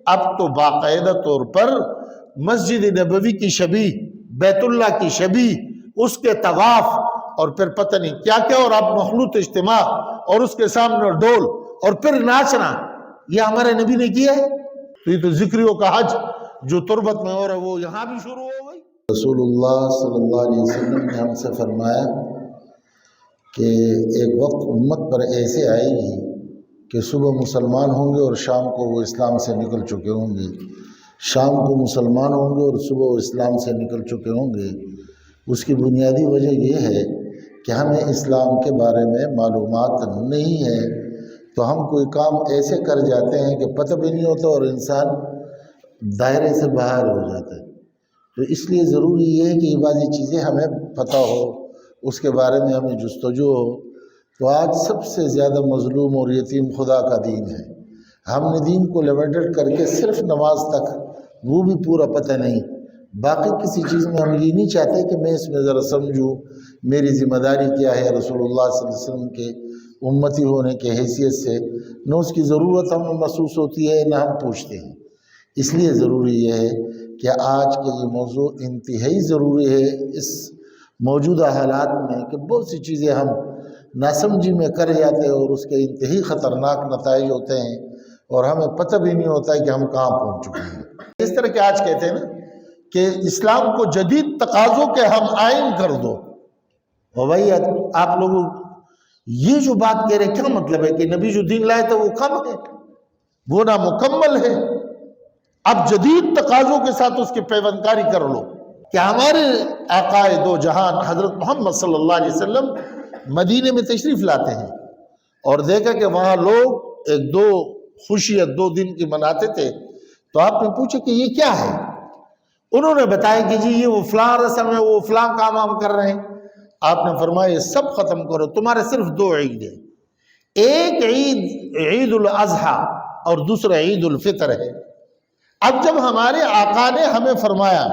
اب تو باقاعدہ طور پر مسجد نبوی کی شبیہ، بیت اللہ کی شبیہ، اس کے طواف اور پھر پتہ نہیں کیا کیا، اور اب مخلوط اجتماع اور اس کے سامنے ڈول اور پھر ناچنا، یہ ہمارے نبی نے کیا ہے؟ تو یہ تو ذکریوں کا حج جو تربت میں ہو رہا ہے وہ یہاں بھی شروع ہو گئی۔ رسول اللہ صلی اللہ علیہ وسلم نے ہم سے فرمایا کہ ایک وقت امت پر ایسے آئے گی کہ صبح مسلمان ہوں گے اور شام کو وہ اسلام سے نکل چکے ہوں گے، شام کو مسلمان ہوں گے اور صبح وہ اسلام سے نکل چکے ہوں گے۔ اس کی بنیادی وجہ یہ ہے کہ ہمیں اسلام کے بارے میں معلومات نہیں ہے، تو ہم کوئی کام ایسے کر جاتے ہیں کہ پتہ بھی نہیں ہوتا اور انسان دائرے سے باہر ہو جاتا ہے۔ تو اس لیے ضروری یہ ہے کہ یہ بعضی چیزیں ہمیں پتہ ہو، اس کے بارے میں ہمیں جستجو ہو۔ تو آج سب سے زیادہ مظلوم اور یتیم خدا کا دین ہے۔ ہم نے دین کو لیمیٹڈ کر کے صرف نماز تک، وہ بھی پورا پتہ نہیں، باقی کسی چیز میں ہم یہ نہیں چاہتے کہ میں اس میں ذرا سمجھوں میری ذمہ داری کیا ہے رسول اللہ صلی اللہ علیہ وسلم کے امتی ہونے کے حیثیت سے، نہ اس کی ضرورت ہمیں محسوس ہوتی ہے نہ ہم پوچھتے ہیں۔ اس لیے ضروری یہ ہے کہ آج کے یہ موضوع انتہائی ضروری ہے اس موجودہ حالات میں، کہ بہت سی چیزیں ہم ناسمجھی میں کر جاتے ہیں اور اس کے انتہائی خطرناک نتائج ہوتے ہیں اور ہمیں پتہ بھی نہیں ہوتا ہے کہ ہم کہاں پہنچ چکے ہیں۔ اس طرح کہ آج کہتے ہیں نا کہ اسلام کو جدید تقاضوں کے ہم آئین کر دو، اور بھائی آپ لوگوں یہ جو بات کہہ رہے کیا مطلب ہے؟ کہ نبی جو دین لائے تھے وہ کم ہے، وہ نامکمل ہے، اب جدید تقاضوں کے ساتھ اس کی پیوندکاری کر لو۔ کہ ہمارے آقا دو جہان حضرت محمد صلی اللہ علیہ وسلم مدینے میں تشریف لاتے ہیں اور دیکھا کہ وہاں لوگ ایک دو خوشی 2 دن کی مناتے تھے، تو آپ نے پوچھا کہ یہ کیا ہے؟ انہوں نے بتایا کہ جی یہ وہ فلاں رسم ہے، وہ فلاں کام ہم کر رہے ہیں۔ آپ نے فرمایا یہ سب ختم کرو، تمہارے صرف 2 عید ہیں، ایک عید الاضحیٰ اور دوسرا عید الفطر ہے۔ اب جب ہمارے آقا نے ہمیں فرمایا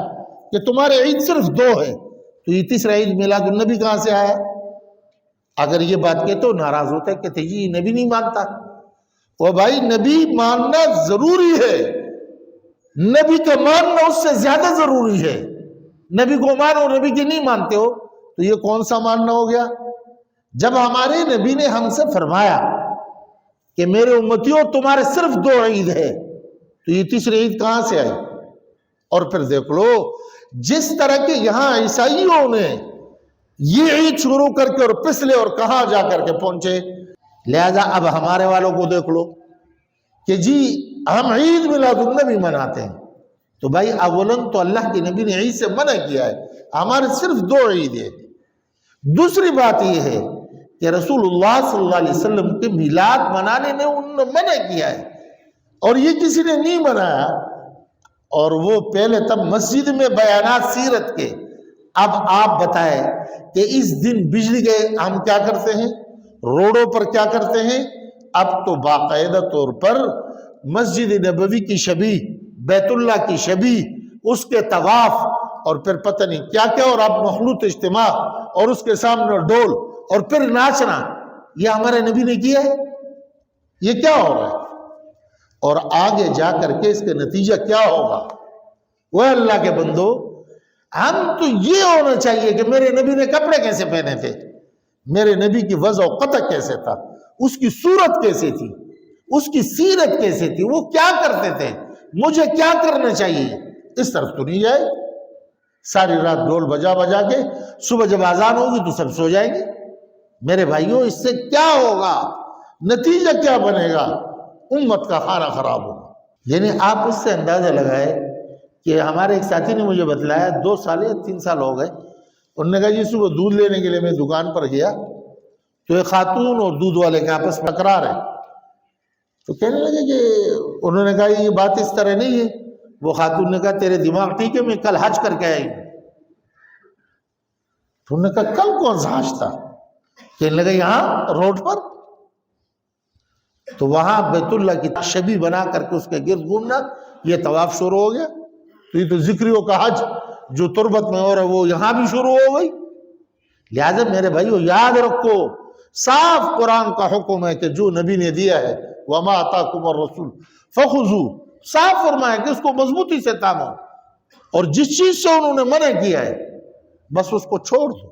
کہ تمہارے عید صرف 2 ہے، تو یہ تیسرا عید میلاد النبی کہاں سے آیا؟ اگر یہ بات کہتے تو ناراض ہوتا ہے، کہتے جی نبی نہیں مانتا۔ وہ بھائی نبی ماننا ضروری ہے، نبی کا ماننا اس سے زیادہ ضروری ہے۔ نبی کو مانو، نبی کی نہیں مانتے ہو تو یہ کون سا ماننا ہو گیا؟ جب ہمارے نبی نے ہم سے فرمایا کہ میرے امتیوں تمہارے صرف 2 عید ہے، تو یہ تیسری عید کہاں سے آئی؟ اور پھر دیکھ لو جس طرح کے یہاں عیسائیوں نے یہ عید شروع کر کے اور پسلے اور کہاں جا کر کے پہنچے، لہذا اب ہمارے والوں کو دیکھ لو کہ جی ہم عید میلاد النبی مناتے ہیں۔ تو بھائی اولاً تو اللہ کے نبی نے عید سے منع کیا ہے، ہمارے صرف 2 عید ہے۔ دوسری بات یہ ہے کہ رسول اللہ صلی اللہ علیہ وسلم کے میلاد منانے میں انہوں نے منع کیا ہے، اور یہ کسی نے نہیں منایا، اور وہ پہلے تب مسجد میں بیانات سیرت کے۔ اب آپ بتائیں کہ اس دن بجلی کے ہم کیا کرتے ہیں، روڈوں پر کیا کرتے ہیں؟ اب تو باقاعدہ طور پر مسجد نبوی کی شبیہ، بیت اللہ کی شبیہ، اس کے طواف اور پھر پتہ نہیں کیا کیا، اور اب مخلوط اجتماع اور اس کے سامنے ڈول اور پھر ناچنا، یہ ہمارے نبی نے کیا ہے؟ یہ کیا ہو رہا ہے؟ اور آگے جا کر کے اس کے نتیجہ کیا ہوگا؟ وہ اللہ کے بندو، ہم تو یہ ہونا چاہیے کہ میرے نبی نے کپڑے کیسے پہنے تھے، میرے نبی کی وضع و قطع کیسے تھا، اس کی صورت کیسے تھی، اس کی سیرت کیسے تھی، وہ کیا کرتے تھے، مجھے کیا کرنا چاہیے، اس طرف تو نہیں جائے۔ ساری رات ڈھول بجا بجا کے صبح جب اذان ہوگی تو سب سو جائیں گے۔ میرے بھائیوں اس سے کیا ہوگا، نتیجہ کیا بنے گا؟ امت کا کھانا خراب ہوگا۔ یعنی آپ اس سے اندازہ لگائے کہ ہمارے ایک ساتھی نے مجھے بتلایا 2 سال یا 3 سال ہو گئے، انہوں نے کہا جی صبح دودھ لینے کے لیے میں دکان پر گیا تو ایک خاتون اور دودھ والے کے آپس میں تکرار ہے، تو کہنے لگے کہ انہوں نے کہا یہ بات اس طرح نہیں ہے۔ وہ خاتون نے کہا تیرے دماغ ٹھیک ہے، میں کل حج کر کے آئی ہوں۔ تو انہوں نے کہا کل کون سا حج تھا؟ کہنے لگا یہاں روڈ پر۔ تو وہاں بیت اللہ کی شبیہ بنا کر کے اس کے گرد گھومنا، یہ طواف شروع ہو گیا۔ تو یہ تو ذکریوں کا حج جو تربت میں ہو رہا ہے وہ یہاں بھی شروع ہو گئی۔ لہذا میرے بھائیو یاد رکھو، صاف قرآن کا حکم ہے کہ جو نبی نے دیا ہے وَمَا آتَاكُمُ الرَّسُولُ فَخُذُوهُ، صاف فرمایا کہ اس کو مضبوطی سے تھامو، اور جس چیز سے انہوں نے منع کیا ہے بس اس کو چھوڑ دو۔